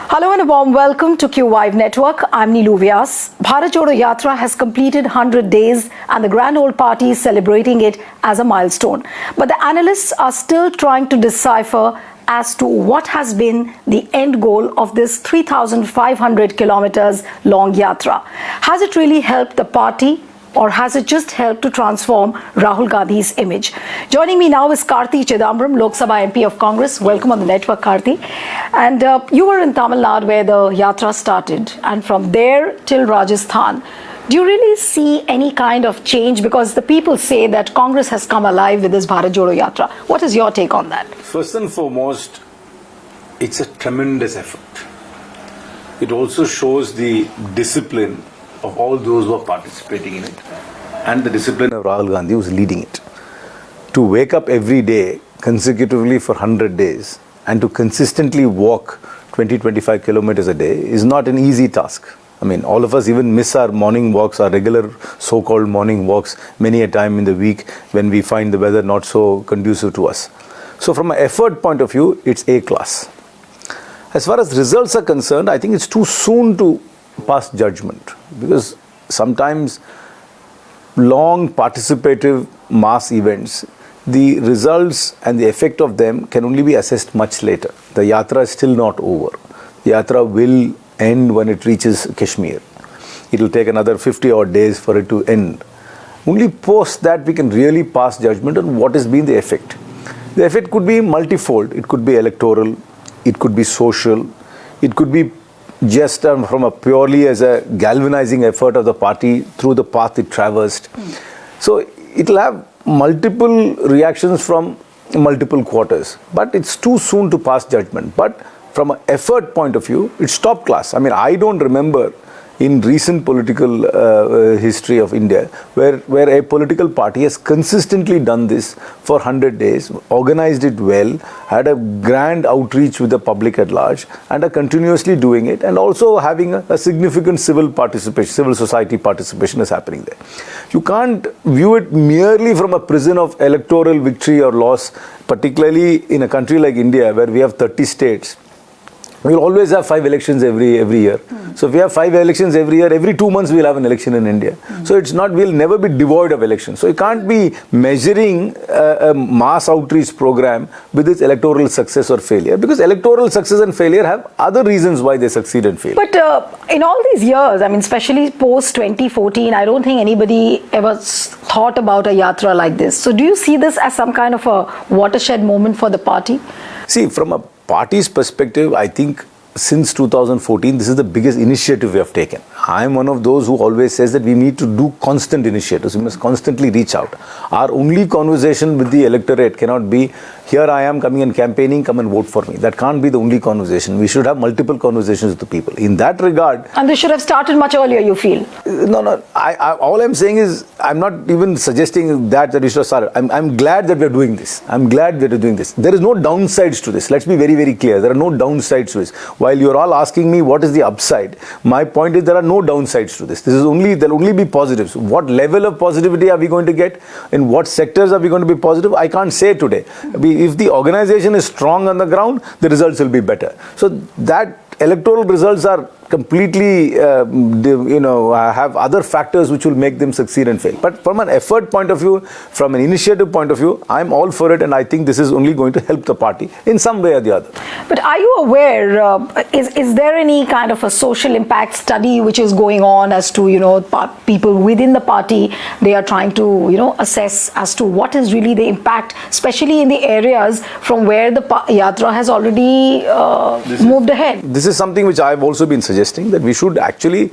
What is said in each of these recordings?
Hello and a warm welcome to QYV Network. I'm Neelu Vyas. BHARAT JODO YATRA has completed 100 days and the Grand Old Party is celebrating it as a milestone. But the analysts are still trying to decipher as to what has been the end goal of this 3,500 kilometers long yatra. Has it really helped the party? Or has it just helped to transform Rahul Gandhi's image? Joining me now is Karthi Chidambaram, Lok Sabha MP of Congress. Welcome on the network, Karthi. And you were in Tamil Nadu where the yatra started, and from there till Rajasthan. Do you really see any kind of change? Because the people say that Congress has come alive with this BHARAT JODO YATRA. What is your take on that? First and foremost, it's a tremendous effort. It also shows the discipline of all those who are participating in it and the discipline of Rahul Gandhi who is leading it. To wake up every day consecutively for 100 days and to consistently walk 20-25 kilometers a day is not an easy task. I mean, all of us even miss our morning walks, our regular so-called morning walks many a time in the week when we find the weather not so conducive to us. So from an effort point of view, it's A class. As far as results are concerned, I think it's too soon to pass judgment, because sometimes long participative mass events, the results and the effect of them can only be assessed much later. The yatra is still not over. The yatra will end when it reaches Kashmir. It will take another 50 odd days for it to end. Only post that we can really pass judgment on what has been the effect. The effect could be multifold. It could be electoral, it could be social, it could be just from a purely as a galvanizing effort of the party through the path it traversed. So it will have multiple reactions from multiple quarters, but it's too soon to pass judgment. But from an effort point of view, it's top class. I mean, I don't remember in recent political history of India where a political party has consistently done this for 100 days, organized it well, had a grand outreach with the public at large, and are continuously doing it, and also having a significant civil participation, civil society participation is happening there. You can't view it merely from a prism of electoral victory or loss, particularly in a country like India where we have 30 states. We will always have 5 elections every year. So if we have 5 elections every year, every 2 months we will have an election in India. So it's not, we'll never be devoid of elections. So you can't be measuring a mass outreach program with its electoral success or failure, because electoral success and failure have other reasons why they succeed and fail. But in all these years, I mean, especially post 2014, I don't think anybody ever thought about a yatra like this. So do you see this as some kind of a watershed moment for the party? See, from a party's perspective, I think since 2014, this is the biggest initiative we have taken. I am one of those who always says that we need to do constant initiatives. We must constantly reach out. Our only conversation with the electorate cannot be, here I am coming and campaigning, come and vote for me. That can't be the only conversation. We should have multiple conversations with the people. In that regard... And this should have started much earlier, you feel? No. All I'm saying is, I'm not even suggesting that we should have started. I'm glad that we're doing this. I'm glad that we're doing this. There is no downsides to this. Let's be very, very clear. There are no downsides to this. While you're all asking me what is the upside, my point is there are no downsides to this. There'll only be positives. What level of positivity are we going to get? In what sectors are we going to be positive? I can't say today. If the organization is strong on the ground, the results will be better. So that electoral results are completely, have other factors which will make them succeed and fail. But from an effort point of view, from an initiative point of view, I'm all for it, and I think this is only going to help the party in some way or the other. But are you aware, is there any kind of a social impact study which is going on as to, people within the party, they are trying to, assess as to what is really the impact, especially in the areas from where the yatra has already moved ahead? This is something which I've also been suggesting, that we should actually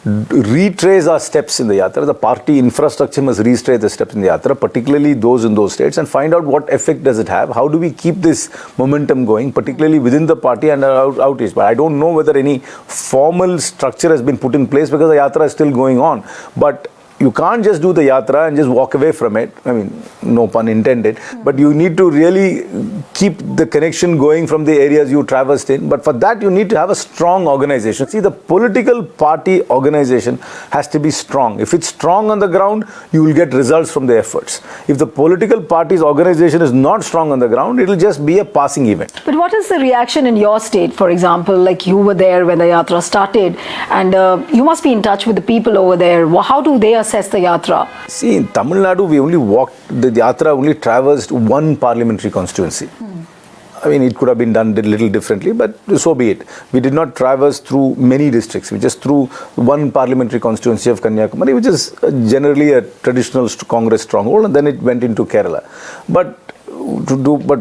retrace our steps in the yatra. The party infrastructure must retrace the steps in the yatra, particularly those in those states, and find out what effect does it have. How do we keep this momentum going, particularly within the party and outreach? But I don't know whether any formal structure has been put in place, because the yatra is still going on. But you can't just do the yatra and just walk away from it. I mean, no pun intended. But you need to really keep the connection going from the areas you traversed in. But for that, you need to have a strong organization. See, the political party organization has to be strong. If it's strong on the ground, you will get results from the efforts. If the political party's organization is not strong on the ground, it will just be a passing event. But what is the reaction in your state, for example, like you were there when the yatra started, and you must be in touch with the people over there. How do they assess the yatra? See, in Tamil Nadu, we only walked, the yatra only traversed one parliamentary constituency. I mean, it could have been done a little differently, but so be it. We did not traverse through many districts. We just through one parliamentary constituency of Kanyakumari, which is generally a traditional Congress stronghold, and then it went into Kerala. But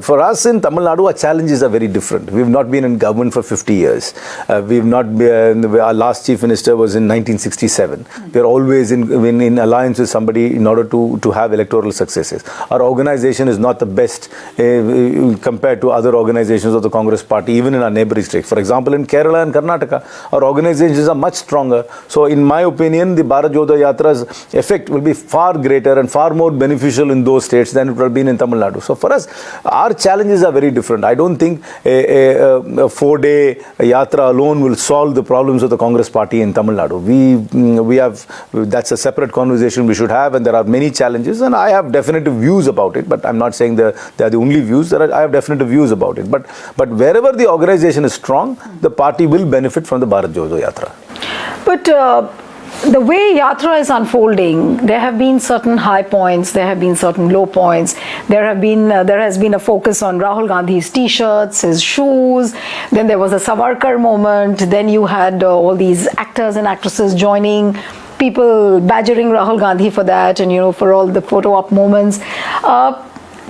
for us in Tamil Nadu, our challenges are very different. We've not been in government for 50 years. We've not been, our last chief minister was in 1967. We're always in alliance with somebody in order to have electoral successes. Our organization is not the best compared to other organizations of the Congress party, even in our neighboring states. For example, in Kerala and Karnataka, our organizations are much stronger. So in my opinion, the BHARAT JODO Yatra's effect will be far greater and far more beneficial in those states than it would have been in Tamil Nadu. So for us, our challenges are very different. I don't think a 4-day yatra alone will solve the problems of the Congress party in Tamil Nadu. We have, that's a separate conversation we should have, and there are many challenges, and I have definitive views about it, but I'm not saying they are the only views. I have definitive views about it. But wherever the organization is strong, the party will benefit from the BHARAT JODO Yatra. But the way yatra is unfolding, there have been certain high points, there have been certain low points. There has been a focus on Rahul Gandhi's t-shirts, his shoes. Then there was a Savarkar moment. Then you had all these actors and actresses joining, people badgering Rahul Gandhi for that, and for all the photo op moments.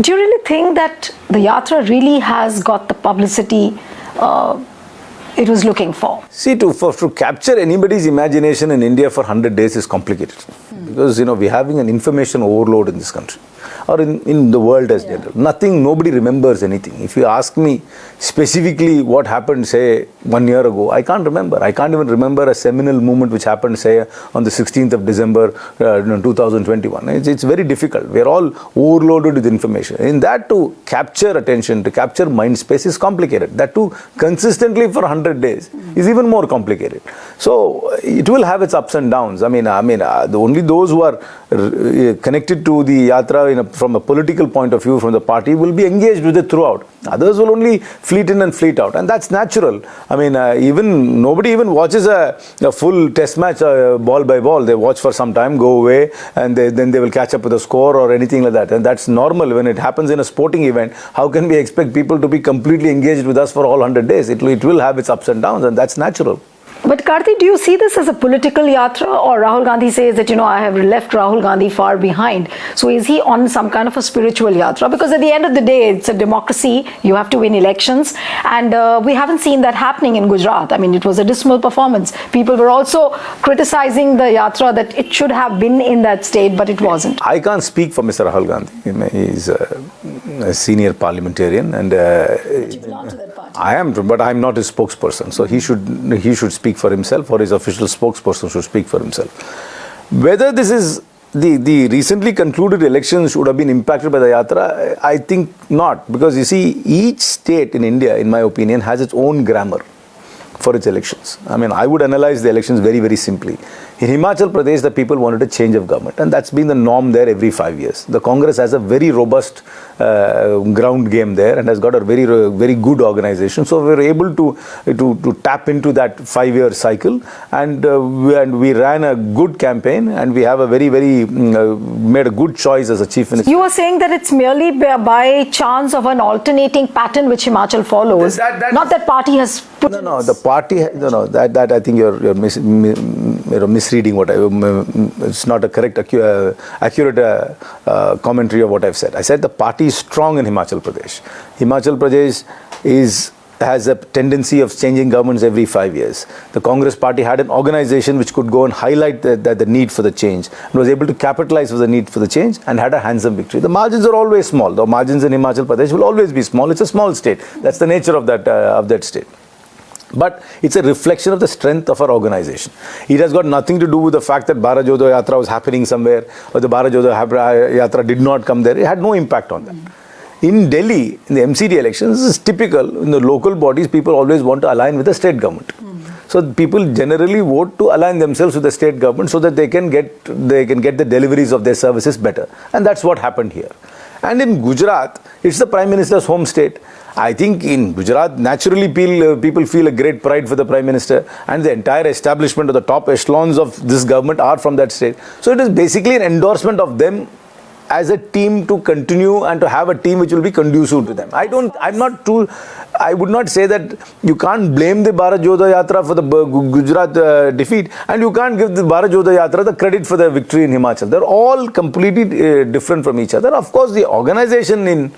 Do you really think that the yatra really has got the publicity it was looking for? See, to capture anybody's imagination in India for 100 days is complicated. Because, we're having an information overload in this country, or in the world as general. Nobody remembers anything. If you ask me specifically what happened, say, 1 year ago, I can't remember. I can't even remember a seminal moment which happened, say, on the 16th of December 2021. It's very difficult. We're all overloaded with information. In that, to capture attention, to capture mind space is complicated. That too, consistently for 100 days is even more complicated. So, it will have its ups and downs. I mean, only those who are connected to the yatra from a political point of view, from the party, will be engaged with it throughout. Others will only fleet in and fleet out, and that's natural. I mean, nobody even watches a full test match ball by ball. They watch for some time, go away, and then they will catch up with a score or anything like that. And that's normal when it happens in a sporting event. How can we expect people to be completely engaged with us for all 100 days? It will have its ups and downs, and that's natural. But Karthi, do you see this as a political yatra, or Rahul Gandhi says that, I have left Rahul Gandhi far behind? So is he on some kind of a spiritual yatra? Because at the end of the day, it's a democracy. You have to win elections. And we haven't seen that happening in Gujarat. I mean, it was a dismal performance. People were also criticizing the yatra that it should have been in that state, but it wasn't. I can't speak for Mr. Rahul Gandhi. He's a senior parliamentarian, and But you belong to that party. I am, but I'm not his spokesperson. So he should speak for himself, or his official spokesperson should speak for himself. Whether this is the recently concluded elections should have been impacted by the yatra, I think not, because you see, each state in India, in my opinion, has its own grammar for its elections. I mean, I would analyze the elections very, very simply. In Himachal Pradesh, the people wanted a change of government, and that's been the norm there every 5 years. The Congress has a very robust ground game there, and has got a very, very good organization. So we were able to tap into that 5-year cycle, and we ran a good campaign, and we have a very, very made a good choice as a chief minister. You were saying that it's merely by chance of an alternating pattern which Himachal follows. Not that party has put. No, the party. No. That I think you're misreading what it's not a correct, accurate commentary of what I've said. I said the party is strong in Himachal Pradesh. Himachal Pradesh has a tendency of changing governments every 5 years. The Congress party had an organization which could go and highlight the need for the change, and was able to capitalize for the need for the change, and had a handsome victory. The margins are always small. The margins in Himachal Pradesh will always be small. It's a small state. That's the nature of that state. But it's a reflection of the strength of our organization. It has got nothing to do with the fact that BHARAT JODO YATRA was happening somewhere or the BHARAT JODO YATRA did not come there. It had no impact on that. In Delhi, in the MCD elections, this is typical. In the local bodies, people always want to align with the state government. So people generally vote to align themselves with the state government so that they can get the deliveries of their services better. And that's what happened here. And in Gujarat, it's the Prime Minister's home state. I think in Gujarat, naturally people feel a great pride for the Prime Minister, and the entire establishment of the top echelons of this government are from that state. So it is basically an endorsement of them as a team to continue and to have a team which will be conducive to them. I would not say that you can't blame the BHARAT JODO YATRA for the Gujarat defeat, and you can't give the BHARAT JODO YATRA the credit for the victory in Himachal. They're all completely different from each other. Of course, the organization in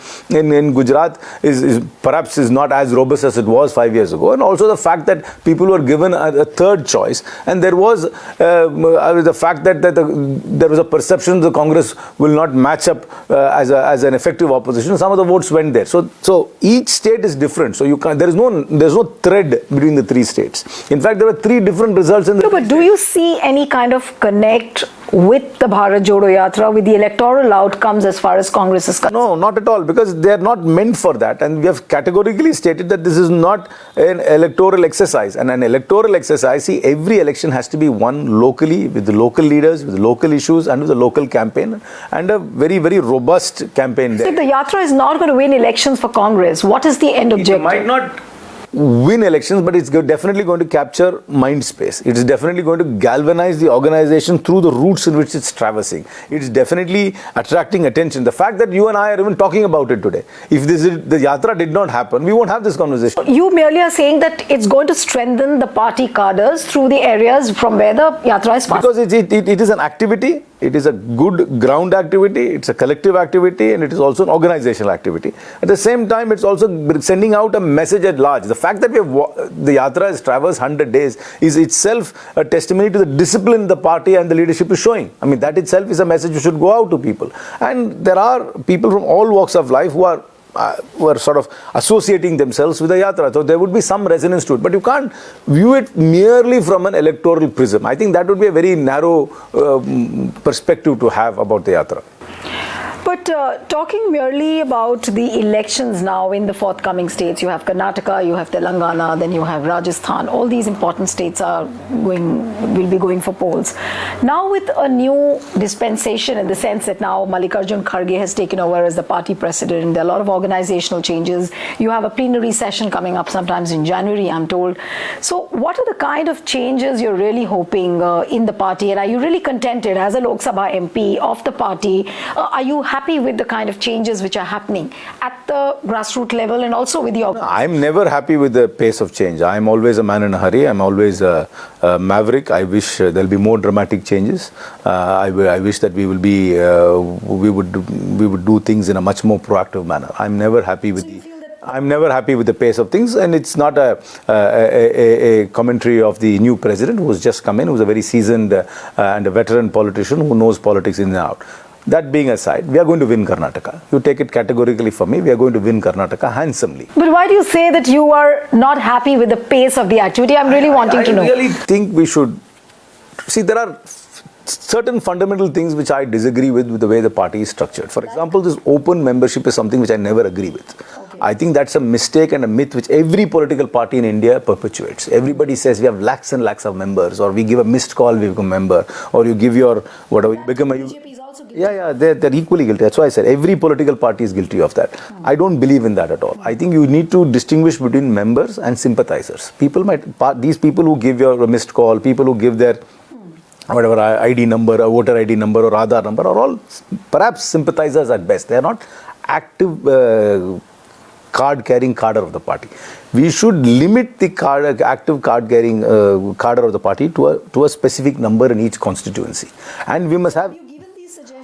Gujarat is perhaps not as robust as it was 5 years ago, and also the fact that people were given a third choice, and there was the fact that there was a perception the Congress will not match up as an effective opposition. Some of the votes went there. So each state is different. So there's no thread between the three states. In fact, there were three different results in the. No, but do you see any kind of connect with the BHARAT JODO YATRA, with the electoral outcomes as far as Congress is concerned? No, not at all, because they are not meant for that, and we have categorically stated that this is not an electoral exercise. And an electoral exercise, see, every election has to be won locally, with the local leaders, with the local issues, and with the local campaign, and a very, very robust campaign there. So if the YATRA is not going to win elections for Congress, what is the end objective? It might not win elections, but it's definitely going to capture mind space. It is definitely going to galvanize the organization through the routes in which it's traversing. It's definitely attracting attention. The fact that you and I are even talking about it today, if the Yatra did not happen, we won't have this conversation. You merely are saying that it's going to strengthen the party cadres through the areas from where the Yatra is passing. Because it is an activity, it is a good ground activity, it's a collective activity, and it is also an organizational activity. At the same time, it's also sending out a message at large. The fact that the Yatra has traversed 100 days is itself a testimony to the discipline the party and the leadership is showing. I mean, that itself is a message which should go out to people. And there are people from all walks of life who are sort of associating themselves with the Yatra. So there would be some resonance to it. But you can't view it merely from an electoral prism. I think that would be a very narrow perspective to have about the Yatra. But talking merely about the elections now in the forthcoming states, you have Karnataka, you have Telangana, then you have Rajasthan. All these important states will be going for polls. Now with a new dispensation, in the sense that now Mallikarjun Kharge has taken over as the party president, there are a lot of organizational changes. You have a plenary session coming up sometimes in January, I'm told. So what are the kind of changes you're really hoping in the party? And are you really contented as a Lok Sabha MP of the party? Are you happy with the kind of changes which are happening at the grassroots level and also with your... I'm never happy with the pace of change. I'm always a man in a hurry. I'm always a maverick. I wish there'll be more dramatic changes. I wish that we would do things in a much more proactive manner. I'm never happy with the pace of things, and it's not a commentary of the new president who's just come in, who's a very seasoned and a veteran politician who knows politics in and out. That being aside, we are going to win Karnataka. You take it categorically from me, we are going to win Karnataka handsomely. But why do you say that you are not happy with the pace of the activity? I'm really wanting to know. I really think we should... See, there are certain fundamental things which I disagree with the way the party is structured. For example, this open membership is something which I never agree with. Okay. I think that's a mistake and a myth which every political party in India perpetuates. Everybody says we have lakhs and lakhs of members, or we give a missed call, we become a member, or you give your whatever, you become a... Yeah, they're equally guilty. That's why I said every political party is guilty of that. I don't believe in that at all. I think you need to distinguish between members and sympathizers. These people who give your missed call, people who give their whatever ID number, a voter ID number or Aadhaar number are all perhaps sympathizers at best. They are not active card-carrying cadre of the party. We should limit the active card-carrying cadre of the party to a specific number in each constituency. And we must have...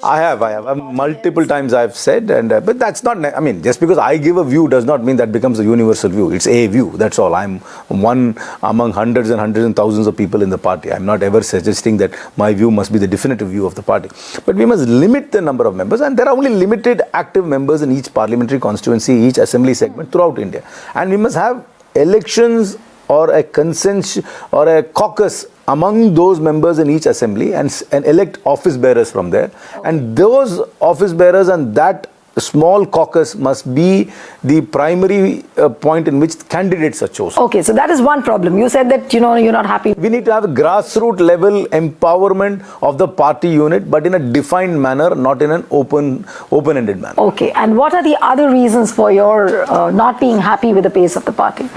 I have multiple times I've said, but that's not, I mean, just because I give a view does not mean that becomes a universal view. It's a view, that's all. I'm one among hundreds and thousands of people in the party. I'm not ever suggesting that my view must be the definitive view of the party. But we must limit the number of members, and there are only limited active members in each parliamentary constituency, each assembly segment throughout India. And we must have elections or a consensus or a caucus among those members in each assembly and elect office bearers from there. And those office bearers and that small caucus must be the primary point in which candidates are chosen. Okay, so that is one problem. You said that, you're not happy. We need to have a grassroots level empowerment of the party unit, but in a defined manner, not in an open-ended manner. Okay, and what are the other reasons for your not being happy with the pace of the party?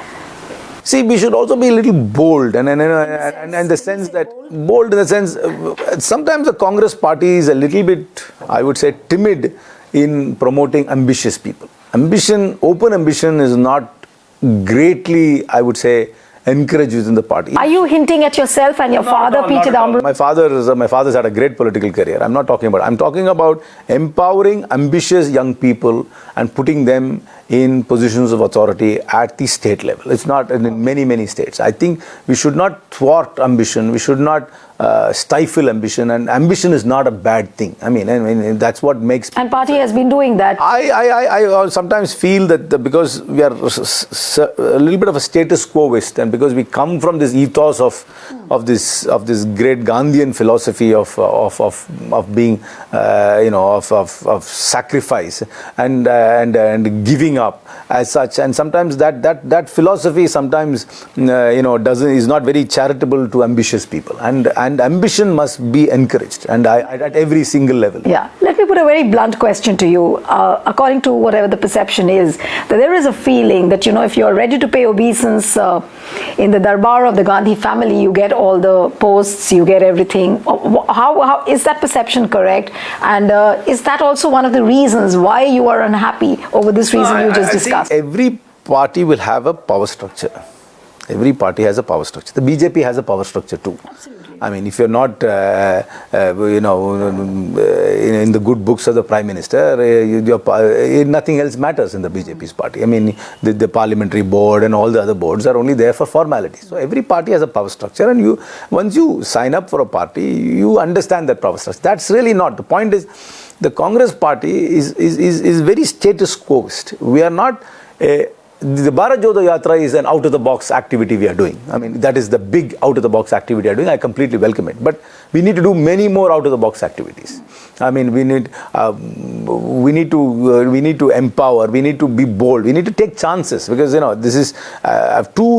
See, we should also be a little bold, and the sense that bold in the sense sometimes the Congress party is a little bit, I would say, timid in promoting ambitious people. Open ambition is not greatly, I would say, encouraged within the party. Are you hinting at yourself and your father, P. Chidambaram? My father's had a great political career. I'm talking about empowering ambitious young people and putting them in positions of authority at the state level. It's not in many states. I think we should not thwart ambition. We should not stifle ambition, and ambition is not a bad thing. I mean that's what makes. And party has been doing that. I sometimes feel that because we are a little bit of a status quoist, and because we come from this ethos of this great Gandhian philosophy of being of sacrifice and giving up as such, and sometimes that philosophy sometimes is not very charitable to ambitious people, and ambition must be encouraged, and at every single level. Yeah, let me put a very blunt question to you. According to whatever the perception is, that there is a feeling that if you're ready to pay obeisance in the darbar of the Gandhi family, you get all the posts, you get everything. How is that perception correct? And is that also one of the reasons why you are unhappy over this reason you just discussed? Every party will have a power structure. Every party has a power structure. The BJP has a power structure too. Absolutely. I mean, if you're not, in the good books of the Prime Minister, nothing else matters in the BJP's party. I mean, the parliamentary board and all the other boards are only there for formalities. So every party has a power structure, and once you sign up for a party, you understand that power structure. That's really not the point. Is the Congress party is very status quoist. We are not. The BHARAT JODO YATRA is an out-of-the-box activity we are doing. I mean, that is the big out-of-the-box activity we are doing. I completely welcome it. But we need to do many more out-of-the-box activities. I mean, we need to empower. We need to be bold. We need to take chances, because this is 2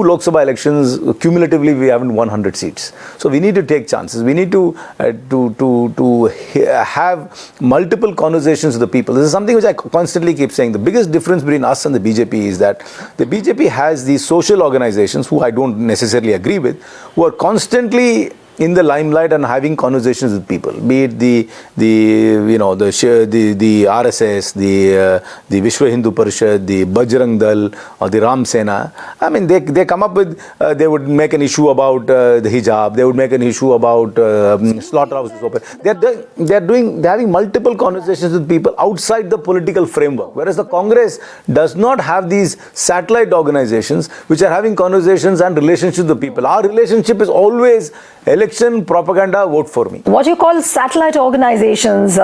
Lok Sabha elections cumulatively we haven't won 100 seats. So we need to take chances. We need to have multiple conversations with the people. This is something which I constantly keep saying. The biggest difference between us and the BJP is that the BJP has these social organizations, who I don't necessarily agree with, who are constantly in the limelight and having conversations with people, be it the RSS, the Vishwa Hindu Parishad, the Bajrang Dal, or the Ram Sena. I mean, they come up with, they would make an issue about the hijab, they would make an issue about slaughterhouses open. They're having multiple conversations with people outside the political framework, whereas the Congress does not have these satellite organizations which are having conversations and relationships with people. Our relationship is always election propaganda, vote for me. What you call satellite organizations,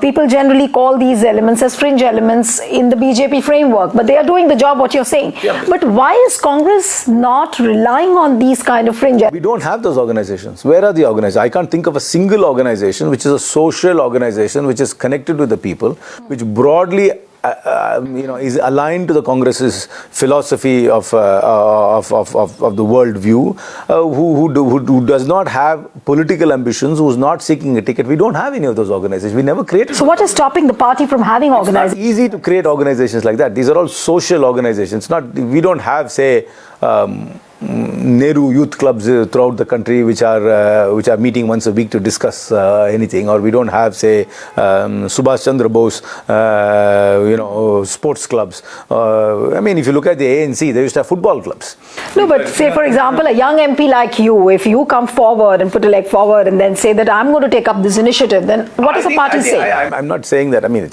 people generally call these elements as fringe elements in the BJP framework, but they are doing the job what you're saying. Yeah. But why is Congress not relying on these kind of fringe elements? We don't have those organizations. Where are the organizations? I can't think of a single organization which is a social organization which is connected with the people, which broadly is aligned to the Congress's philosophy of the world view, who does not have political ambitions, who is not seeking a ticket. We don't have any of those organizations. We never created. So what is stopping the party from having organizations? It's not easy to create organizations like that. These are all social organizations. We don't have, say, Nehru youth clubs throughout the country which are meeting once a week to discuss anything, or we don't have, say, Subhash Chandra Bose sports clubs. I mean, if you look at the ANC, they used to have football clubs. No, but say, for example, a young MP like you, if you come forward and put a leg forward and then say that I'm going to take up this initiative, then what does the party say? I'm not saying that. I mean,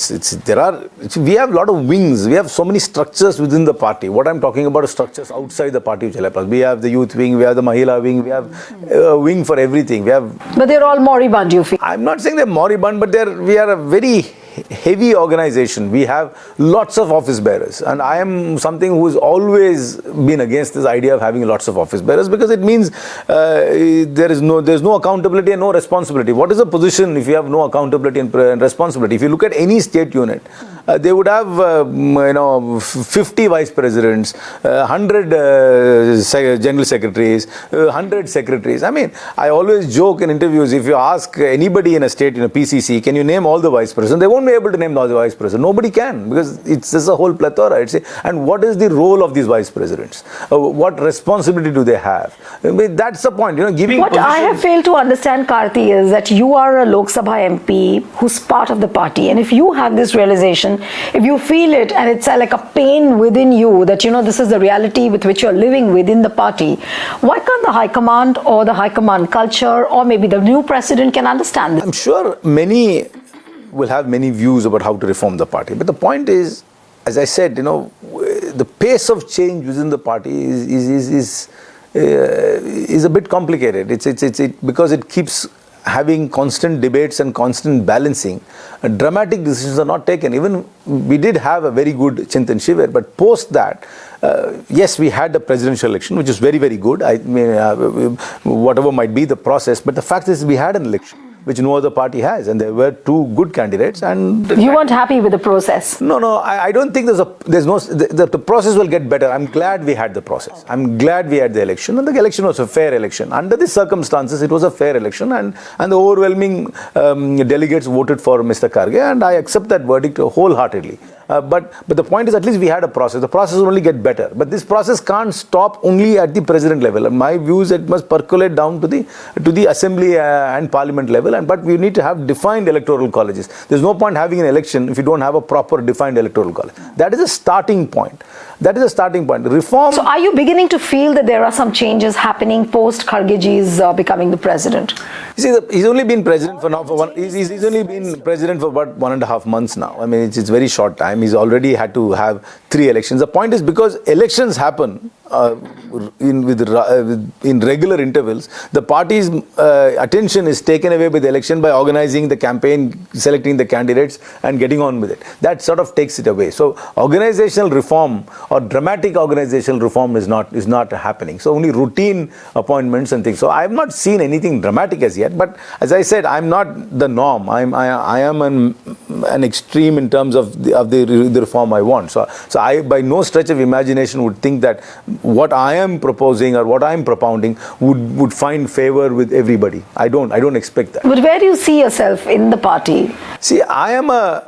we have a lot of wings. We have so many structures within the party. What I'm talking about is structures outside the party which help us. We have the youth wing, we have the Mahila wing, we have a wing for everything. But they're all moribund, you feel? I'm not saying they're moribund, but we are a very heavy organization. We have lots of office bearers, and I am something who's always been against this idea of having lots of office bearers, because it means there's no accountability and no responsibility. What is a position if you have no accountability and responsibility? If you look at any state unit, they would have 50 vice presidents, 100 general secretaries, 100 secretaries. I mean, I always joke in interviews, if you ask anybody in a state, PCC, can you name all the vice presidents? They won't be able to name all the vice presidents. Nobody can, because it's just a whole plethora, I'd say. And what is the role of these vice presidents? What responsibility do they have? I mean, that's the point, giving What I have failed to understand, Karthi, is that you are a Lok Sabha MP who's part of the party. And if you have this realization, if you feel it and it's like a pain within you that, this is the reality with which you're living within the party, why can't the High Command or the High Command culture or maybe the new president can understand this? I'm sure many will have many views about how to reform the party. But the point is, as I said, the pace of change within the party is a bit complicated. It's because it keeps having constant debates and constant balancing. Dramatic decisions are not taken. Even we did have a very good Chintan Shivir, but post that, yes, we had the presidential election, which is very, very good. I mean, whatever might be the process, but the fact is we had an election which no other party has, and there were two good candidates. And you weren't happy with the process? No, I don't think the process will get better. I'm glad we had the process. I'm glad we had the election, and the election was a fair election. Under the circumstances, it was a fair election, and the overwhelming delegates voted for Mr. Kharge, and I accept that verdict wholeheartedly. But the point is, at least we had a process. The process will only get better. But this process can't stop only at the president level. And my view is it must percolate down to the assembly and parliament level. But we need to have defined electoral colleges. There's no point having an election if you don't have a proper defined electoral college. That is a starting point. Reform. So are you beginning to feel that there are some changes happening post Khargeji's becoming the president? You see, he's only been president for now. He's only been president for about 1.5 months now. I mean, it's very short time. He's already had to have 3 elections. The point is, because elections happen in regular intervals, the party's attention is taken away with the election by organizing the campaign, selecting the candidates, and getting on with it. That sort of takes it away. So organizational reform or dramatic organizational reform is not happening. So only routine appointments and things. So I have not seen anything dramatic as yet. But as I said, I'm not the norm. I am an extreme in terms of the reform I want. So I, by no stretch of imagination, would think that what I am proposing or what I am propounding would find favor with everybody. I don't expect that. But where do you see yourself in the party? See, I am a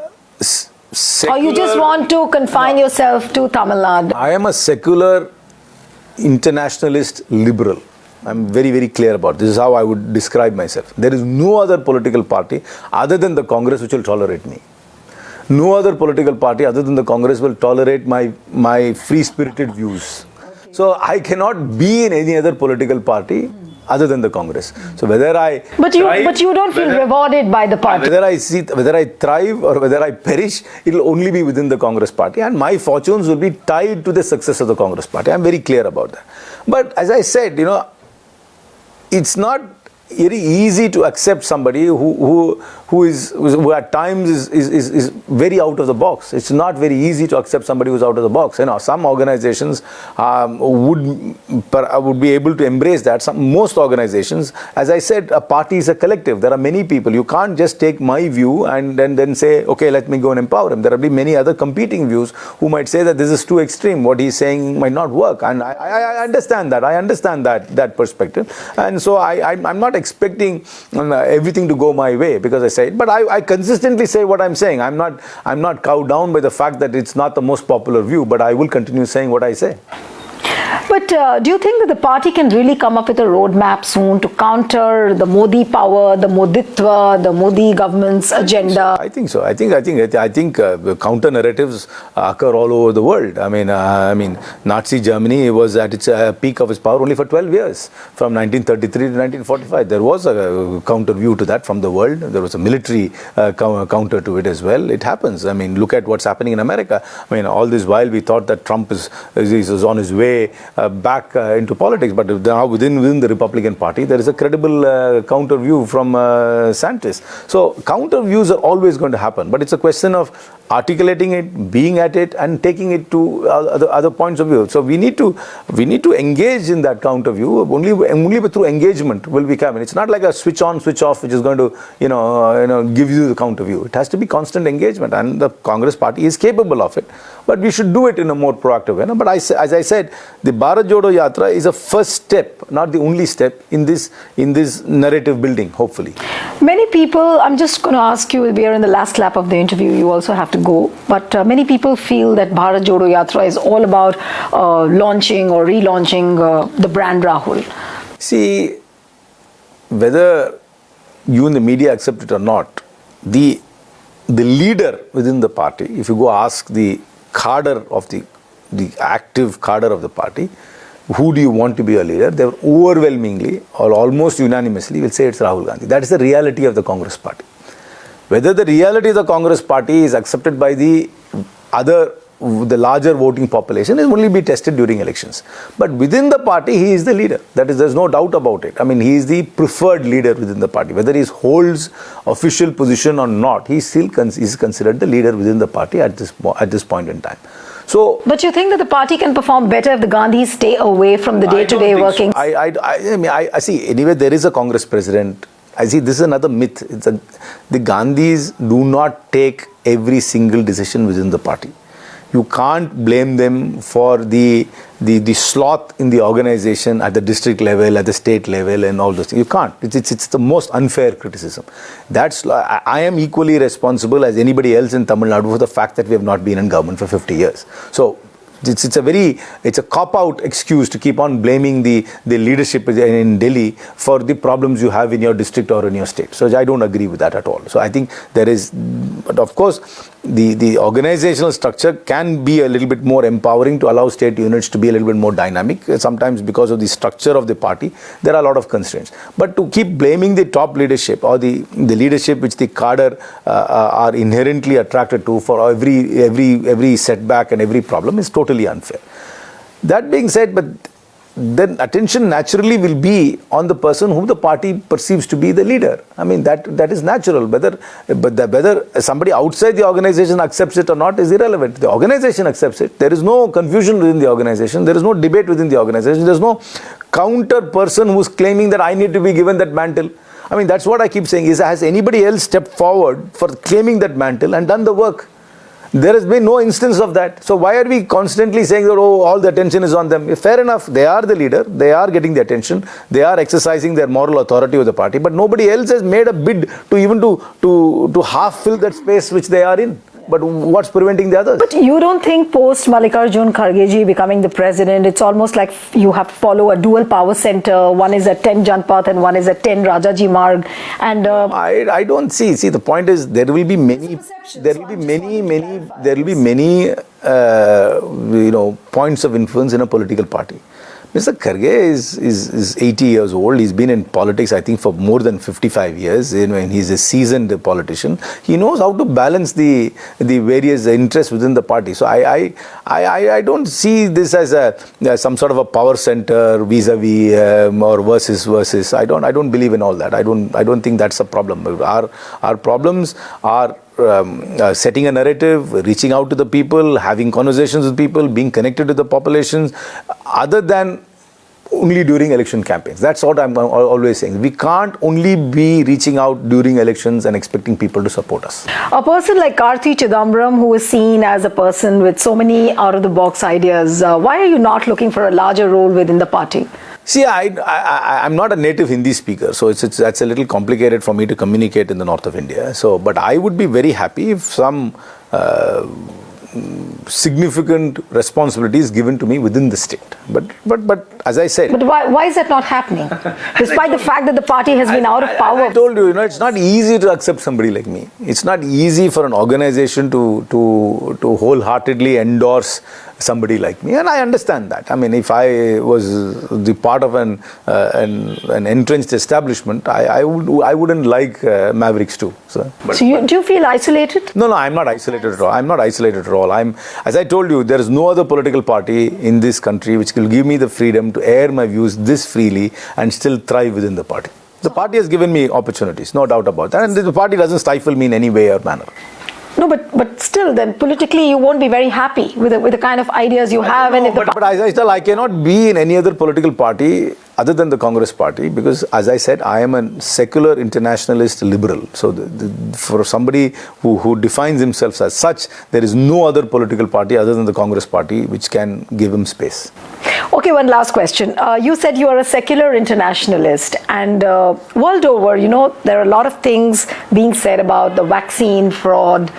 secular... Or you just want to confine yourself to Tamil Nadu? I am a secular internationalist liberal. I'm very, very clear about this. This is how I would describe myself. There is no other political party other than the Congress which will tolerate me. No other political party other than the Congress will tolerate my free-spirited views. So I cannot be in any other political party other than the Congress. So whether I but you don't feel rewarded by the party. Whether I thrive or whether I perish, it will only be within the Congress party, and my fortunes will be tied to the success of the Congress party. I'm very clear about that. But as I said, it's not very easy to accept somebody who at times is very out of the box. It's not very easy to accept somebody who's out of the box. Some organizations would be able to embrace that. Most organizations, as I said, a party is a collective. There are many people. You can't just take my view and then say, okay, let me go and empower him. There will be many other competing views who might say that this is too extreme. What he's saying might not work. And I understand that. I understand that perspective. And so I'm not expecting everything to go my way, because I say it, but I consistently say what I'm saying. I'm not cowed down by the fact that it's not the most popular view, but I will continue saying what I say. But do you think that the party can really come up with a roadmap soon to counter the Modi power, the Moditwa, the Modi government's agenda? I think so. I think counter narratives occur all over the world. I mean, Nazi Germany was at its peak of its power only for 12 years, from 1933 to 1945. There was a counter view to that from the world. There was a military counter to it as well. It happens. I mean, look at what's happening in America. I mean, all this while we thought that Trump is on his way back into politics. But now within the Republican Party, there is a credible counter view from Santis. So counter views are always going to happen, but it's a question of articulating it, being at it, and taking it to other points of view. So we need to engage in that counter view. Only through engagement will we come. And it's not like a switch on, switch off, which is going to give you the counter view. It has to be constant engagement, and the Congress Party is capable of it. But we should do it in a more proactive way. But as I said, the Bharat JODO Yatra is a first step, not the only step in this narrative building, hopefully. Many people, I'm just going to ask you, we are in the last lap of the interview, you also have to go, but many people feel that Bharat JODO Yatra is all about launching or relaunching the brand Rahul. See, whether you in the media accept it or not, the leader within the party, if you go ask the cadre of the active cadre of the party, who do you want to be a leader? They overwhelmingly or almost unanimously will say it's Rahul Gandhi. That is the reality of the Congress Party. Whether the reality of the Congress Party is accepted by the larger voting population is only be tested during elections. But within the party, he is the leader. There's no doubt about it. I mean, he is the preferred leader within the party. Whether he holds official position or not, he still is considered the leader within the party at this point in time. So, but you think that the party can perform better if the Gandhis stay away from the day-to-day working? So. I see. Anyway, there is a Congress president. I see. This is another myth. The Gandhis do not take every single decision within the party. You can't blame them for the sloth in the organization at the district level, at the state level, and all those things. You can't. It's the most unfair criticism. I am equally responsible as anybody else in Tamil Nadu for the fact that we have not been in government for 50 years. So it's a cop-out excuse to keep on blaming the leadership in Delhi for the problems you have in your district or in your state. So I don't agree with that at all. So I think but of course, the organizational structure can be a little bit more empowering to allow state units to be a little bit more dynamic. Sometimes because of the structure of the party, there are a lot of constraints. But to keep blaming the top leadership or the leadership which the cadre are inherently attracted to for every setback and every problem is totally unfair. That being said, but then attention naturally will be on the person whom the party perceives to be the leader. I mean, that is natural. Whether somebody outside the organization accepts it or not is irrelevant. The organization accepts it. There is no confusion within the organization. There is no debate within the organization. There is no counter person who is claiming that I need to be given that mantle. I mean, that's what I keep saying. Has anybody else stepped forward for claiming that mantle and done the work? There has been no instance of that. So why are we constantly saying that, all the attention is on them? Fair enough, they are the leader, they are getting the attention, they are exercising their moral authority with the party, but nobody else has made a bid to half fill that space which they are in. But what's preventing the others? But you don't think post Mallikarjun Kharge becoming the president, it's almost like you have to follow a dual power center. One is at 10 Janpath and one is at 10 Rajaji Marg. And I don't see. See, the point is there will be many points of influence in a political party. Mr. Kharge is 80 years old. He's been in politics, I think, for more than 55 years. And he's a seasoned politician. He knows how to balance the various interests within the party. So I don't see this as some sort of a power center vis-a-vis or versus. I don't believe in all that. I don't think that's a problem. Our problems are setting a narrative, reaching out to the people, having conversations with people, being connected to the populations, other than only during election campaigns. That's what I'm always saying. We can't only be reaching out during elections and expecting people to support us. A person like Karthi Chidambaram, who is seen as a person with so many out-of-the-box ideas, why are you not looking for a larger role within the party? See, I'm not a native Hindi speaker, so that's a little complicated for me to communicate in the north of India. So, but I would be very happy if some significant responsibilities given to me within the state. But as I said... But why is that not happening? Despite the fact that the party has been out of power. I told you, it's not easy to accept somebody like me. It's not easy for an organization to wholeheartedly endorse somebody like me, and I understand that. I mean, if I was the part of an entrenched establishment, I wouldn't like Mavericks too. So do you feel isolated? No, I'm not isolated at all. I'm not isolated at all. all. As I told you, there is no other political party in this country which will give me the freedom to air my views this freely and still thrive within the party. The party has given me opportunities, no doubt about that, and the party doesn't stifle me in any way or manner. No, but still, then politically you won't be very happy with the kind of ideas you have. No, but as I tell, I cannot be in any other political party other than the Congress party, because as I said, I am a secular internationalist liberal. So for somebody who defines himself as such, there is no other political party other than the Congress party which can give him space. Okay, one last question. You said you are a secular internationalist, and world over, there are a lot of things being said about the vaccine fraud.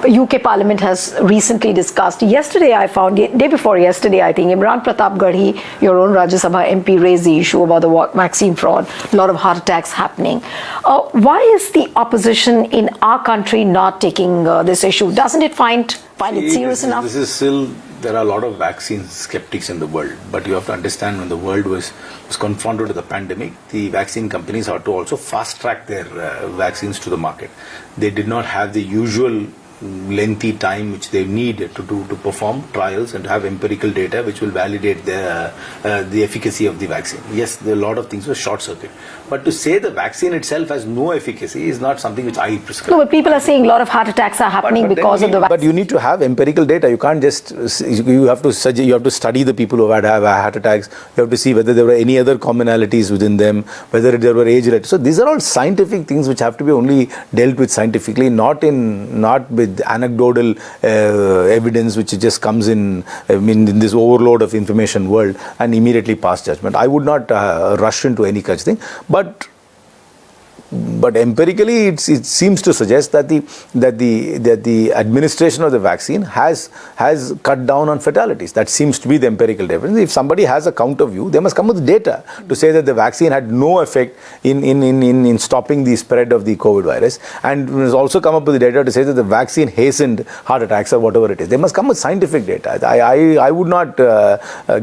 UK Parliament has recently discussed. Yesterday, I found, day before yesterday, I think, Imran Pratap Garhi, your own Rajya Sabha MP, raised the issue about the vaccine fraud, a lot of heart attacks happening. Why is the opposition in our country not taking this issue? Doesn't it find it serious enough? This is still, there are a lot of vaccine skeptics in the world, but you have to understand, when the world was confronted with the pandemic, the vaccine companies had to also fast track their vaccines to the market. They did not have the usual lengthy time which they need to perform trials and to have empirical data which will validate the efficacy of the vaccine. Yes, there are a lot of things were short circuit, but to say the vaccine itself has no efficacy is not something which I prescribe. No, but people are saying a lot of heart attacks are happening because of the vaccine. But you need to have empirical data. You can't just, you have to study the people who had heart attacks. You have to see whether there were any other commonalities within them, whether there were age related. So these are all scientific things which have to be only dealt with scientifically, not with anecdotal evidence which just comes in this overload of information world and immediately pass judgment. I would not rush into any such thing, but empirically it seems to suggest that the administration of the vaccine has cut down on fatalities. That seems to be the empirical evidence. If somebody has a counter view, they must come with data to say that the vaccine had no effect in stopping the spread of the COVID virus, and has also come up with the data to say that the vaccine hastened heart attacks or whatever it is. They must come with scientific data. I would not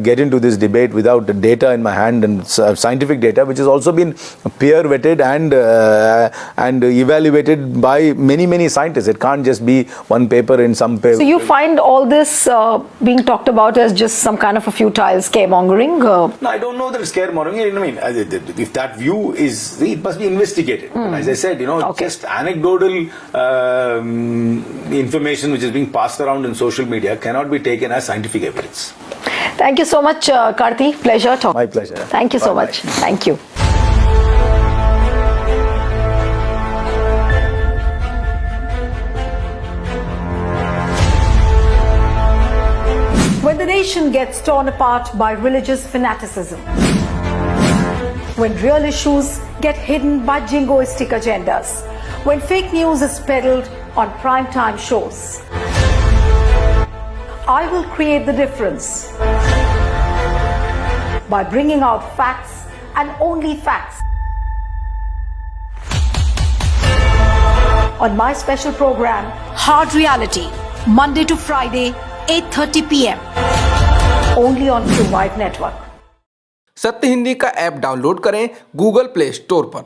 get into this debate without the data in my hand, and scientific data which has also been peer vetted and evaluated by many scientists. It can't just be one paper in some paper. So you find all this being talked about as just some kind of a futile scaremongering? No, I don't know that it's scaremongering. I mean, if that view is, it must be investigated. As I said, just anecdotal information which is being passed around in social media cannot be taken as scientific evidence. Thank you so much, Karthi. Pleasure talking. My pleasure. Thank you so much. Thank you. When the nation gets torn apart by religious fanaticism, when real issues get hidden by jingoistic agendas, when fake news is peddled on primetime shows, I will create the difference by bringing out facts and only facts on my special program, Hard Reality, Monday to Friday, 8:30 p.m. only on YATRA network. सत्य हिंदी का app download करें Google play store पर।